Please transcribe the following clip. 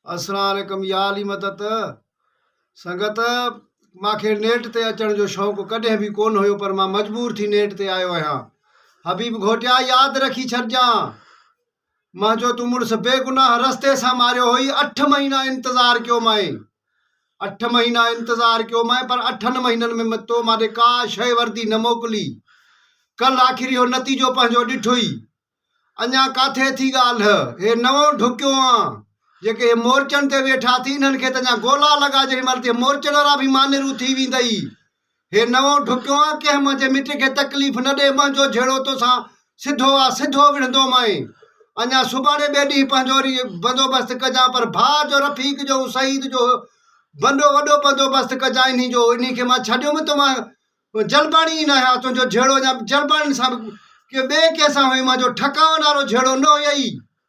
अस्सलाम वालेकुम या अली मदद संगत मांखे नेट ते अचण जो शौक़ु कॾहिं बि कोन हुयो, पर मां मजबूर थी नेट ते आयो आहियां। हबीब घोटिया यादि रखी छॾिजांइ, मां जो तूं मुड़ुसु बेगुनाह रस्ते सां मारियो हुई। 8 महीना इंतज़ार कयो मांइ, 8 महीना इंतज़ार कयो मांइ, पर 8 महीननि में तो माॾे का शइ वर्दी न मोकिली। कल आख़िर इहो नतीजो पंहिंजो ॾिठोई। अञा काथे थी ॻाल्हि, हे नओं ढुकियो आं। जेके मोर्चनि ते वेठा थी, इन्हनि खे त अञा ॻोल्हा लॻा जेॾी महिल ते मोर्चनि वारा बि मानिरू थी वेंदई। हे नओं ढुकियो आं, कंहिं मुंहिंजे मिट खे तकलीफ़ न ॾे। मुंहिंजो झेड़ो तोसां सिधो आहे, सिधो विढ़ंदो मांइ। अञा सुभाणे ॿिए ॾींहुं पंहिंजो वरी बंदोबस्तु कजां, पर भाउ जो, रफ़ीक जो, सईद जो वॾो बंदोबस्तु कजां इन्ही जो। इन्ही खे मां छॾियुमि त मां जलबाणी न आहियां। तुंहिंजो झेड़ो अञा जलबाणी सां के ॿिए कंहिंसां हुई, मुंहिंजो ठकावण वारो झेड़ो न हुयई।